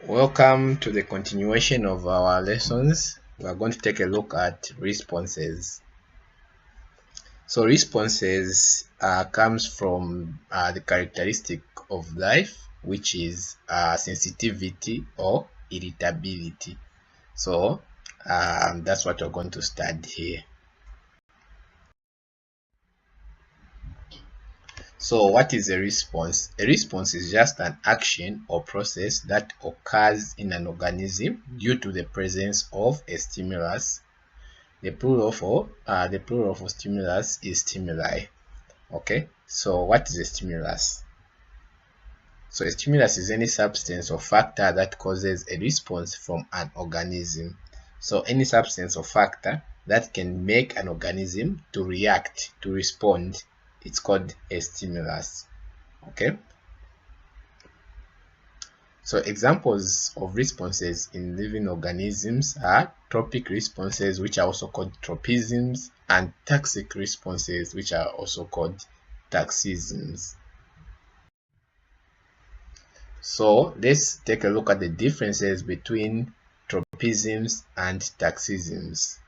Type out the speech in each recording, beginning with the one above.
Welcome to the continuation of our lessons. We are going to take a look at responses. So responses comes from the characteristic of life, which is sensitivity or irritability. So that's what we're going to study here. So what is a response? A response is just an action or process that occurs in an organism due to the presence of a stimulus. The plural for stimulus is stimuli. Okay, so what is a stimulus? So a stimulus is any substance or factor that causes a response from an organism. So any substance or factor that can make an organism to react, to respond, it's called a stimulus. Okay, so examples of responses in living organisms are tropic responses, which are also called tropisms, and taxic responses, which are also called taxisms. So let's take a look at the differences between tropisms and taxisms.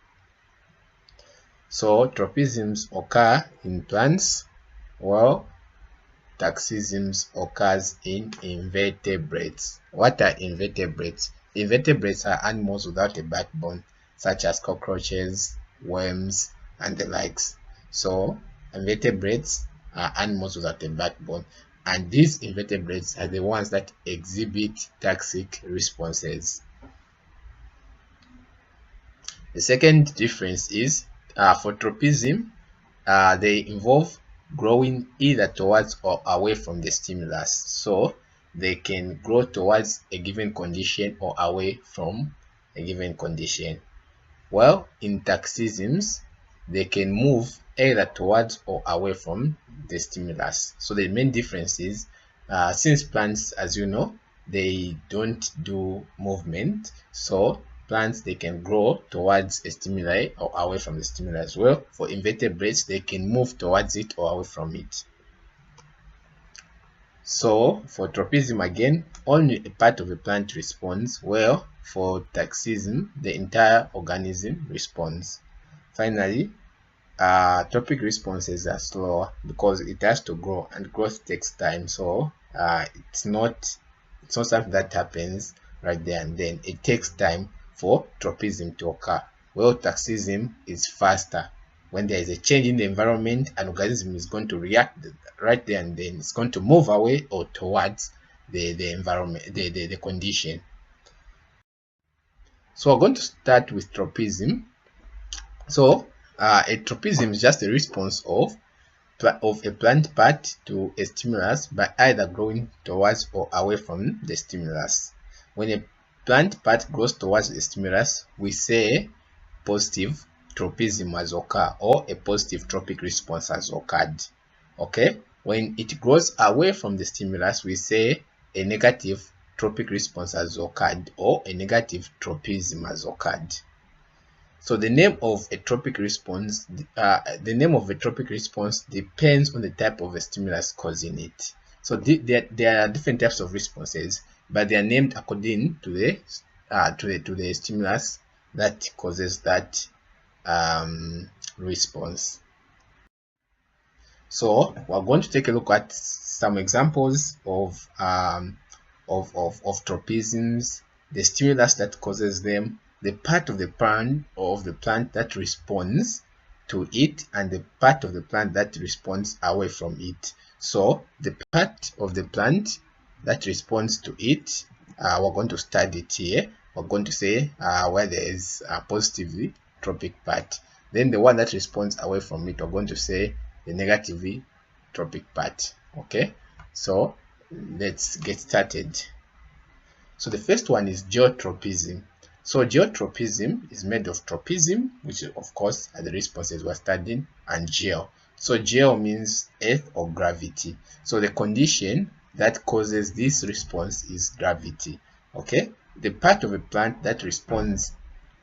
So tropisms occur in plants, while taxisms occurs in invertebrates. What are invertebrates? Invertebrates are animals without a backbone, such as cockroaches, worms, and the likes. So invertebrates are animals without a backbone, and these invertebrates are the ones that exhibit taxic responses. The second difference is for tropism, they involve growing either towards or away from the stimulus. So they can grow towards a given condition or away from a given condition. Well, in taxisms, they can move either towards or away from the stimulus. So the main difference is since plants, as you know, they don't do movement, so plants, they can grow towards a stimuli or away from the stimuli as well. For invertebrates, they can move towards it or away from it. So for tropism, again, only a part of a plant responds, well, for taxism, the entire organism responds. Finally, tropic responses are slower because it has to grow, and growth takes time. So it's not something that happens right there and then. It takes time for tropism to occur. Well, taxism is faster. When there is a change in the environment, an organism is going to react right there and then. It's going to move away or towards the environment, the condition. So we're going to start with tropism. So a tropism is just a response of a plant part to a stimulus by either growing towards or away from the stimulus. When a plant part grows towards the stimulus, we say positive tropism has occurred or a positive tropic response has occurred. Okay, when it grows away from the stimulus, we say a negative tropic response has occurred or a negative tropism has occurred. So the name of a tropic response, depends on the type of a stimulus causing it. So there are different types of responses, but they are named according to the stimulus that causes that response. So we're going to take a look at some examples of tropisms, the stimulus that causes them, the part of the plant that responds to it, and the part of the plant that responds away from it. So the part of the plant that responds to it, we're going to study it here. We're going to say where there is a positively tropic part. Then the one that responds away from it, we're going to say the negatively tropic part. Okay, so let's get started. So the first one is geotropism. So geotropism is made of tropism, which of course are the responses we're studying, and geo. So geo means earth or gravity. So the condition that causes this response is gravity. Okay, the part of a plant that responds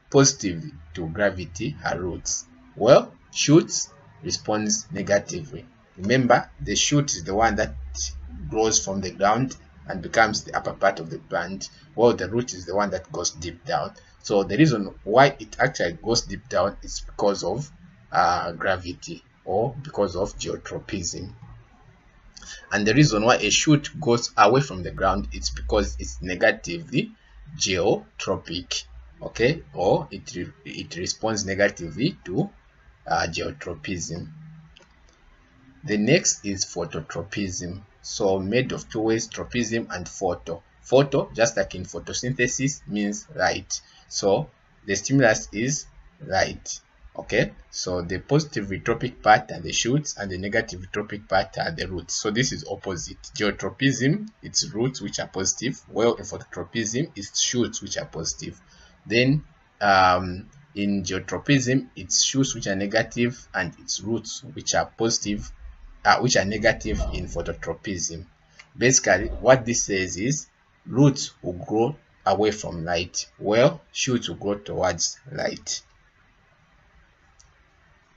positively to gravity are roots. Well, shoots responds negatively. Remember, the shoot is the one that grows from the ground and becomes the upper part of the plant, while the root is the one that goes deep down. So the reason why it actually goes deep down is because of gravity, or because of geotropism. And the reason why a shoot goes away from the ground is because it's negatively geotropic, okay, or it responds negatively to geotropism. The next is phototropism. So made of two ways, tropism and photo. Photo, just like in photosynthesis, means light. So the stimulus is light. Okay, so the positive tropic part are the shoots and the negative tropic part are the roots. So this is opposite. Geotropism, it's roots which are positive, while in phototropism, it's shoots which are positive. Then in geotropism, it's shoots which are negative and it's roots which are positive, which are negative in phototropism. Basically, what this says is roots will grow away from light, while shoots will grow towards light.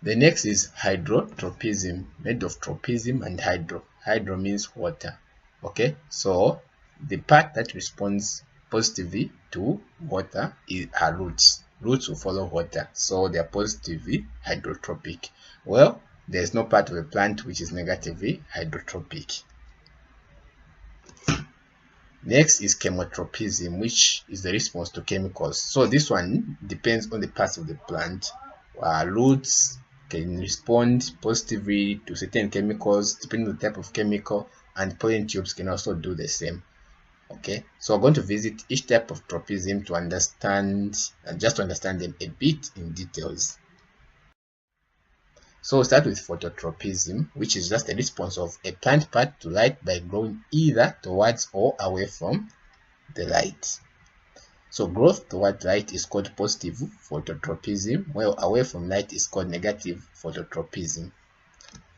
The next is hydrotropism, made of tropism and hydro. Hydro means water. Okay, so the part that responds positively to water are roots. Roots will follow water, so they are positively hydrotropic. Well, there's no part of the plant which is negatively hydrotropic. Next is chemotropism, which is the response to chemicals. So this one depends on the parts of the plant. Roots can respond positively to certain chemicals depending on the type of chemical, and pollen tubes can also do the same. Okay, so we're going to visit each type of tropism to understand, just to understand them a bit in details. So we'll start with phototropism, which is just a response of a plant part to light by growing either towards or away from the light. So growth towards light is called positive phototropism, while away from light is called negative phototropism.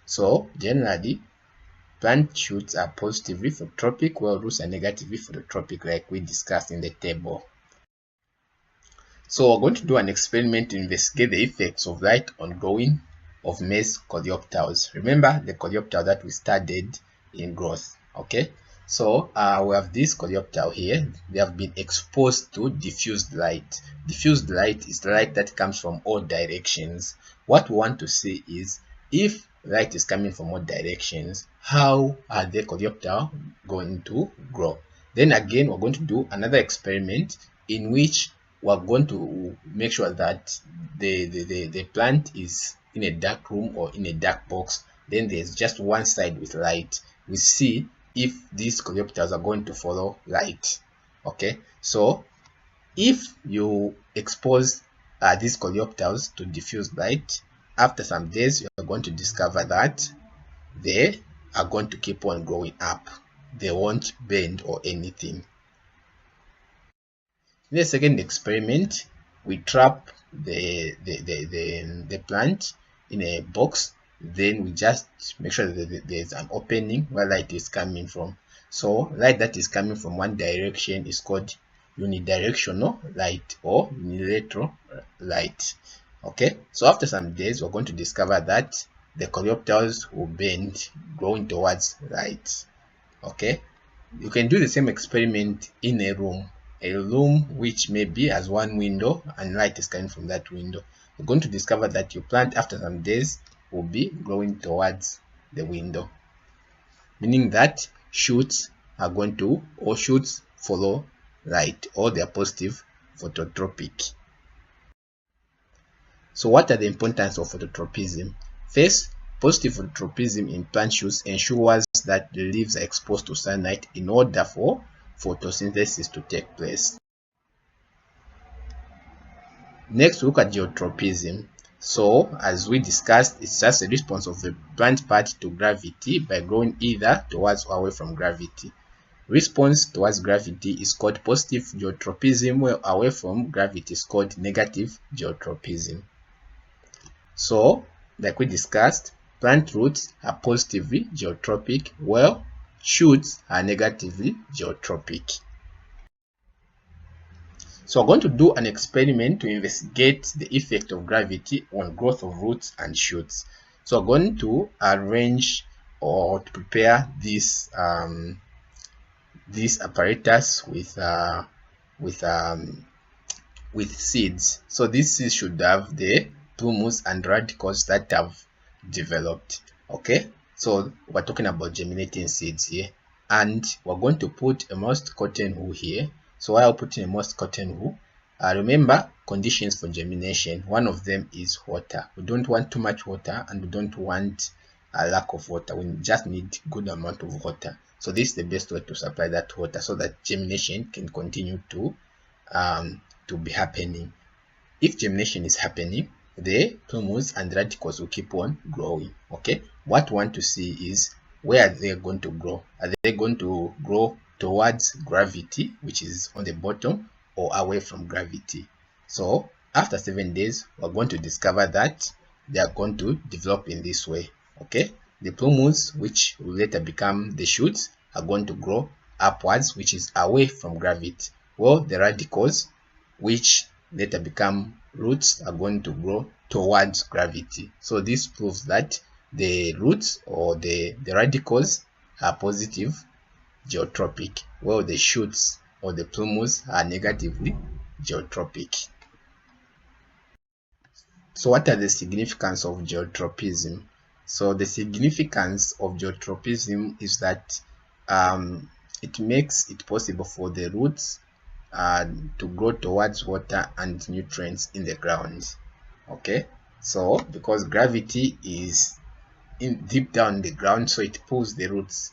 So generally, plant shoots are positively phototropic, while roots are negatively phototropic, like we discussed in the table. So we're going to do an experiment to investigate the effects of light on growing of maize coleoptils. Remember the coleoptile that we studied in growth. Okay, so we have this coleoptile here. They have been exposed to diffused light. Diffused light is the light that comes from all directions. What we want to see is, if light is coming from all directions, how are the coleoptile going to grow? Then again, we're going to do another experiment in which we're going to make sure that the plant is in a dark room or in a dark box. Then there's just one side with light. We see if these coleoptils are going to follow light. Okay, so if you expose these coleoptils to diffused light, after some days you are going to discover that they are going to keep on growing up. They won't bend or anything. In the second experiment, we trap the plant in a box. Then we just make sure that there's an opening where light is coming from. So light that is coming from one direction is called unidirectional light or unilateral light. Okay, so after some days we're going to discover that the coleoptils will bend, growing towards light. Okay, you can do the same experiment in a room which maybe has one window and light is coming from that window. You're going to discover that your plant after some days will be growing towards the window, meaning that shoots follow light, or they are positive phototropic. So what are the importance of phototropism? First, positive phototropism in plant shoots ensures that the leaves are exposed to sunlight in order for photosynthesis to take place. Next, look at geotropism. So, as we discussed, it's just a response of the plant part to gravity by growing either towards or away from gravity. Response towards gravity is called positive geotropism, while away from gravity is called negative geotropism. So, like we discussed, plant roots are positively geotropic, while shoots are negatively geotropic. So we're going to do an experiment to investigate the effect of gravity on growth of roots and shoots. So we're going to arrange or to prepare this this apparatus with seeds. So these seeds should have the plumule and radicals that have developed. Okay, so we're talking about germinating seeds here, and we're going to put a moist cotton wool here. So while putting a moist cotton wool, remember conditions for germination. One of them is water. We don't want too much water, and we don't want a lack of water. We just need good amount of water. So this is the best way to supply that water so that germination can continue to be happening. If germination is happening, the plumule and radicals will keep on growing. Okay, what we want to see is where are they going to grow. Are they going to grow towards gravity, which is on the bottom, or away from gravity? So after 7 days, we're going to discover that they are going to develop in this way. Okay, the plumule, which will later become the shoots, are going to grow upwards, which is away from gravity, while the radicals, which later become roots, are going to grow towards gravity. So this proves that the roots or the radicals are positive geotropic, while the shoots or the plumule are negatively geotropic. So what are the significance of geotropism? So the significance of geotropism is that it makes it possible for the roots to grow towards water and nutrients in the ground. Okay, so because gravity is deep down the ground, so it pulls the roots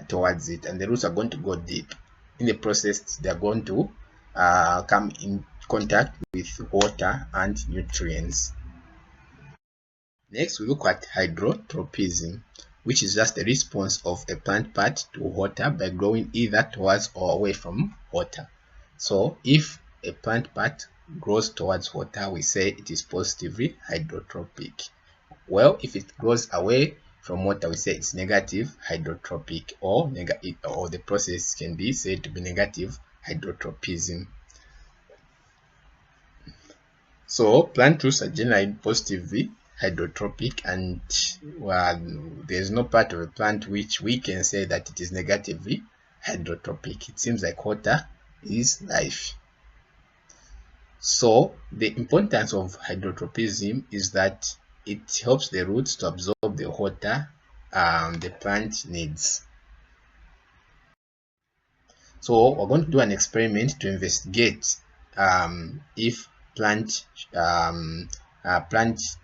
towards it, and the roots are going to go deep. In the process, they are going to come in contact with water and nutrients. Next, we look at hydrotropism, which is just the response of a plant part to water by growing either towards or away from water. So if a plant part grows towards water, we say it is positively hydrotropic. Well, if it grows away from water, we say it's negative hydrotropic, or the process can be said to be negative hydrotropism. So plant roots are generally positively hydrotropic, and there's no part of a plant which we can say that it is negatively hydrotropic. It seems like water is life. So the importance of hydrotropism is that it helps the roots to absorb the water the plant needs. So we're going to do an experiment to investigate if plant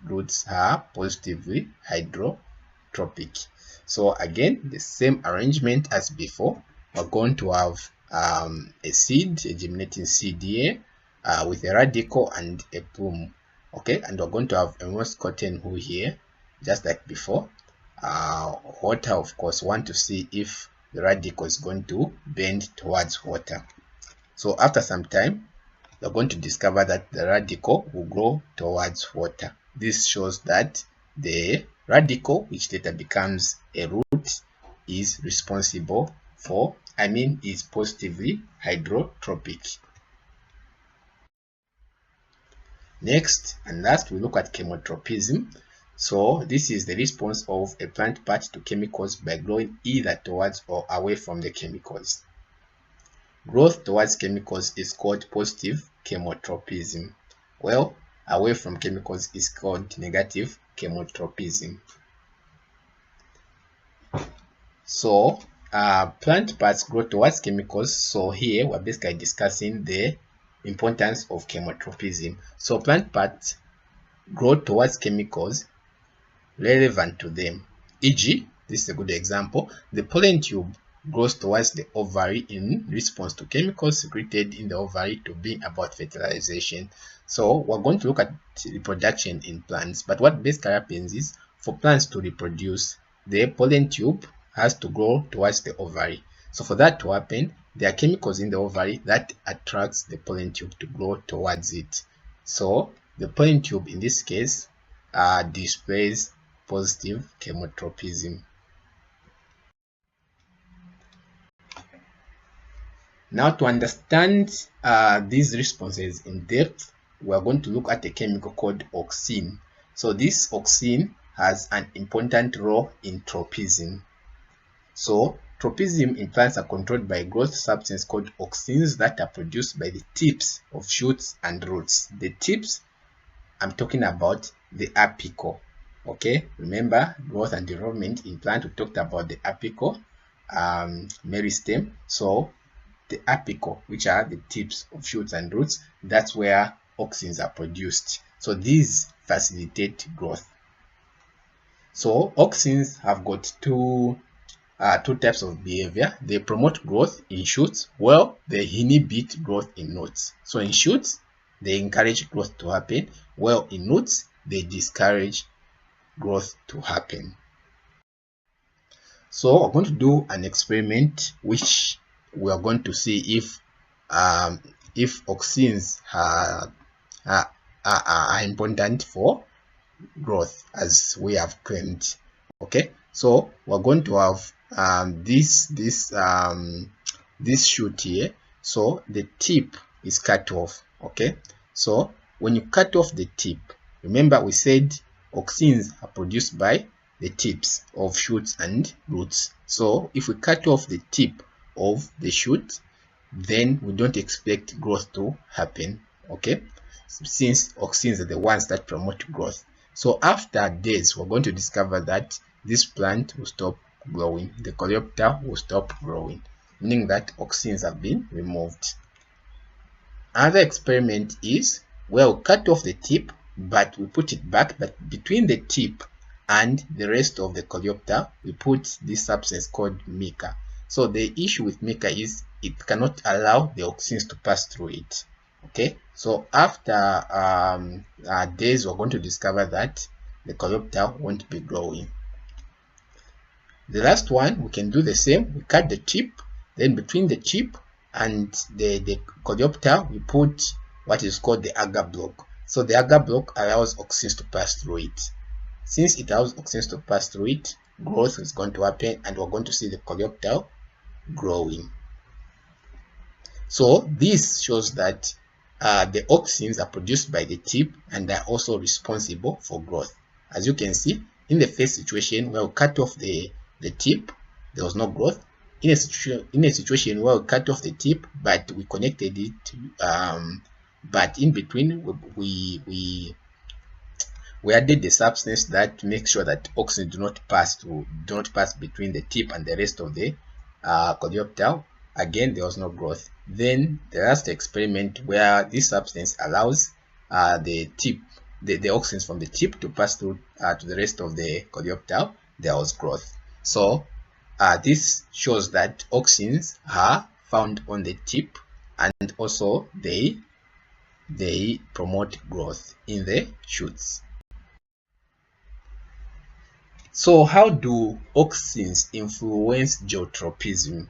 roots are positively hydrotropic. So again, the same arrangement as before. We're going to have a germinating seed here with a radical and a plume. Okay, and we're going to have a moist cotton wool here, just like before. Water, of course, want to see if the radical is going to bend towards water. So after some time, you're going to discover that the radical will grow towards water. This shows that the radical, which later becomes a root, is responsible for, is positively hydrotropic. Next and last, we look at chemotropism. So this is the response of a plant part to chemicals by growing either towards or away from the chemicals. Growth towards chemicals is called positive chemotropism, while away from chemicals is called negative chemotropism. So plant parts grow towards chemicals. So here we're basically discussing the importance of chemotropism. So plant parts grow towards chemicals relevant to them. E.g., this is a good example. The pollen tube grows towards the ovary in response to chemicals secreted in the ovary to bring about fertilization. So we're going to look at reproduction in plants, but what basically happens is, for plants to reproduce, the pollen tube has to grow towards the ovary. So for that to happen, there are chemicals in the ovary that attracts the pollen tube to grow towards it. So the pollen tube in this case displays positive chemotropism. Now, to understand these responses in depth, we are going to look at a chemical called auxin. So this auxin has an important role in tropism. So Tropism in plants are controlled by a growth substance called auxins that are produced by the tips of shoots and roots. The tips, I'm talking about the apical. Okay, remember growth and development in plant, we talked about the apical meristem. So the apical, which are the tips of shoots and roots, that's where auxins are produced. So these facilitate growth. So auxins have got two types of behavior. They promote growth in shoots, while they inhibit growth in roots. So in shoots, they encourage growth to happen, while in roots, they discourage growth to happen. So we're going to do an experiment which we are going to see if auxins are important for growth as we have claimed. Okay, so we're going to have this shoot here. So the tip is cut off. Okay, so when you cut off the tip, remember we said auxins are produced by the tips of shoots and roots. So if we cut off the tip of the shoot, then we don't expect growth to happen. Okay, since auxins are the ones that promote growth. So after days, we're going to discover that this plant will stop growing. The coleoptile will stop growing, meaning that auxins have been removed. Another experiment is where we cut off the tip, but we put it back. But between the tip and the rest of the coleoptile, we put this substance called mica. So the issue with mica is it cannot allow the auxins to pass through it. Okay, so after days, we're going to discover that the coleoptile won't be growing. The last one, we can do the same. We cut the tip, then between the tip and the coleoptile, we put what is called the agar block. So the agar block allows auxins to pass through it. Since it allows auxins to pass through it, growth is going to happen, and we're going to see the coleoptile growing. So this shows that the auxins are produced by the tip and are also responsible for growth. As you can see, in the first situation where we cut off the tip, there was no growth. In a situation where we cut off the tip, but we connected it, but in between we added the substance that makes sure that auxins do not pass between the tip and the rest of the coleoptile. Again, there was no growth. Then the last experiment where this substance allows the auxins from the tip to pass through to the rest of the coleoptile, there was growth. So this shows that auxins are found on the tip, and also they promote growth in the shoots. So how do auxins influence geotropism?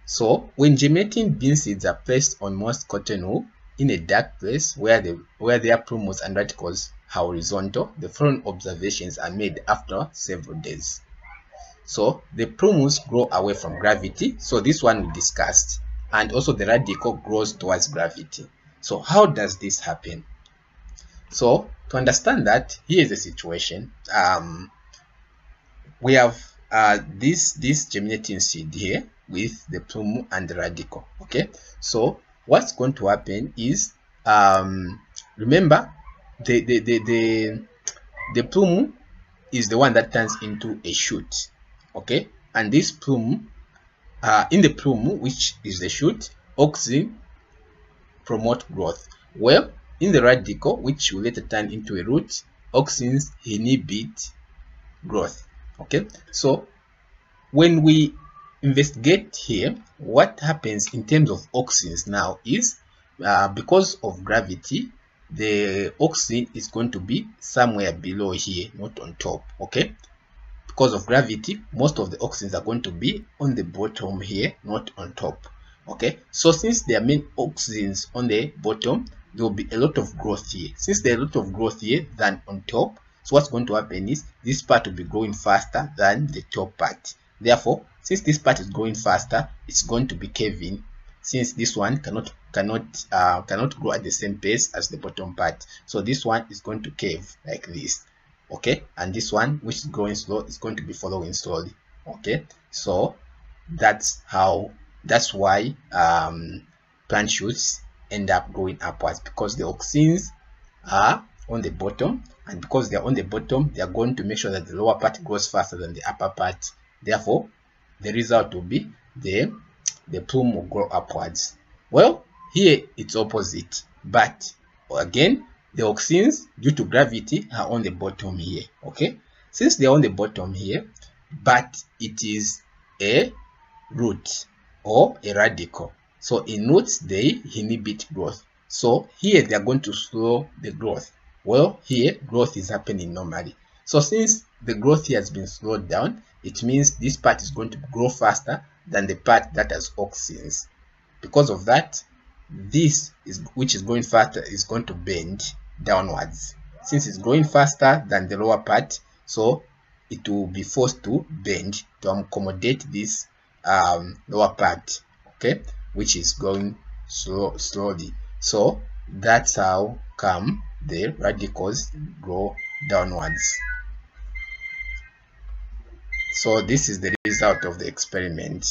So when germinating bean seeds are placed on moist cotton wool in a dark place where their plumos and radicals are horizontal, the following observations are made after several days. So the plumos grow away from gravity. So this one we discussed, and also the radical grows towards gravity. So how does this happen? So to understand that, here is the situation. We have this germinating seed here with the plume and the radical. Okay, so what's going to happen is remember the plume is the one that turns into a shoot. Okay, and this plume in the plume, which is the shoot, auxin promote growth. Well, in the radical, which will later turn into a root, auxins inhibit growth. Okay, so when we investigate here, what happens in terms of auxins now is because of gravity, the auxin is going to be somewhere below here, not on top. Okay, because of gravity, most of the auxins are going to be on the bottom here, not on top. Okay, so since there are many auxins on the bottom, there will be a lot of growth here. Since there are a lot of growth here than on top, so what's going to happen is this part will be growing faster than the top part. Therefore, since this part is growing faster, it's going to be caving, since this one cannot grow at the same pace as the bottom part. So this one is going to cave like this. Okay, and this one, which is growing slow, is going to be following slowly. Okay, so that's why plant shoots end up going upwards, because the auxins are on the bottom, and because they're on the bottom, they are going to make sure that the lower part grows faster than the upper part. Therefore, the result will be the plume will grow upwards. Well, here it's opposite, but again, the auxins, due to gravity, are on the bottom here. Okay, since they're on the bottom here, but it is a root or a radical. So in roots, they inhibit growth. So here they are going to slow the growth. Well, here growth is happening normally. So since the growth here has been slowed down, it means this part is going to grow faster than the part that has auxins. Because of that, this is which is going faster is going to bend downwards. Since it's growing faster than the lower part, so it will be forced to bend to accommodate this lower part, okay, which is going slowly. So that's how come the radicals grow downwards. So this is the result of the experiment.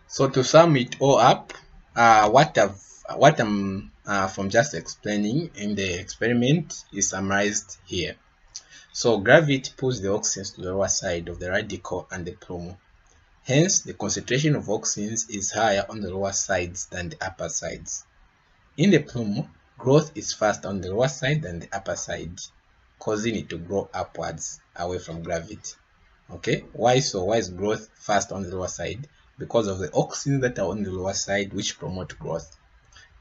So to sum it all up, what I'm from just explaining in the experiment is summarized here. So gravity pulls the auxins to the lower side of the radical and the plume. Hence, the concentration of auxins is higher on the lower sides than the upper sides. In the plume, growth is faster on the lower side than the upper side, causing it to grow upwards away from gravity. Okay, why so? Why is growth fast on the lower side? Because of the auxins that are on the lower side, which promote growth.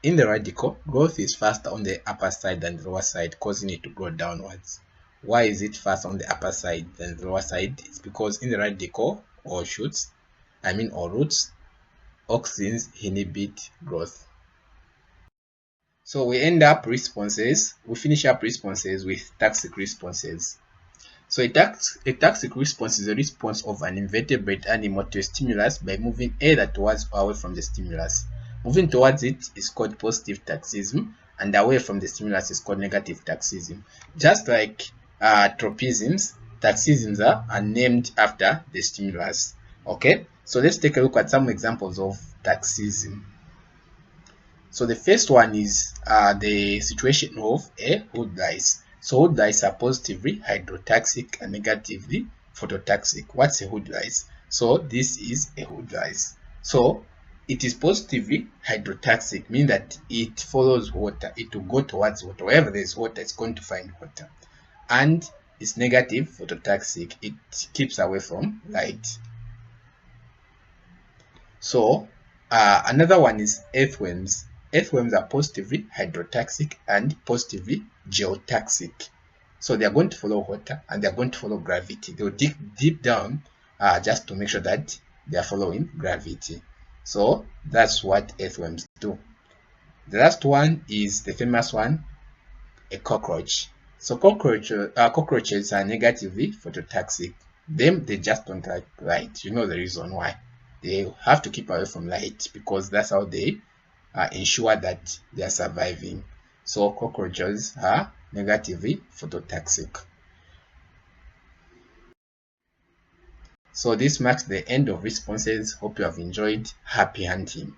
In the radical, growth is faster on the upper side than the lower side, causing it to grow downwards. Why is it fast on the upper side than the lower side? It's because in the radical or shoots, or roots, auxins inhibit growth. So we finish up responses with taxic responses. So a taxic response is a response of an invertebrate animal to a stimulus by moving either towards or away from the stimulus. Moving towards it is called positive taxism, and away from the stimulus is called negative taxism. Just like tropisms, taxisms are named after the stimulus. Okay, so let's take a look at some examples of taxism. So the first one is the situation of a wood lice. So wood lice are positively hydrotaxic and negatively phototaxic. What's a wood lice? So this is a wood lice. So it is positively hydrotaxic, meaning that it follows water. It will go towards water. Wherever there is water, it's going to find water. And it's negative phototaxic. It keeps away from light. So another one is earthworms. Earthworms are positively hydrotaxic and positively geotaxic. So they are going to follow water and they are going to follow gravity. They will dig deep down just to make sure that they are following gravity. So that's what earthworms do. The last one is the famous one, a cockroach. So cockroaches are negatively phototaxic. They just don't like light. You know the reason why. They have to keep away from light because that's how they ensure that they are surviving. So cockroaches are negatively phototaxic. So this marks the end of responses. Hope you have enjoyed. Happy hunting.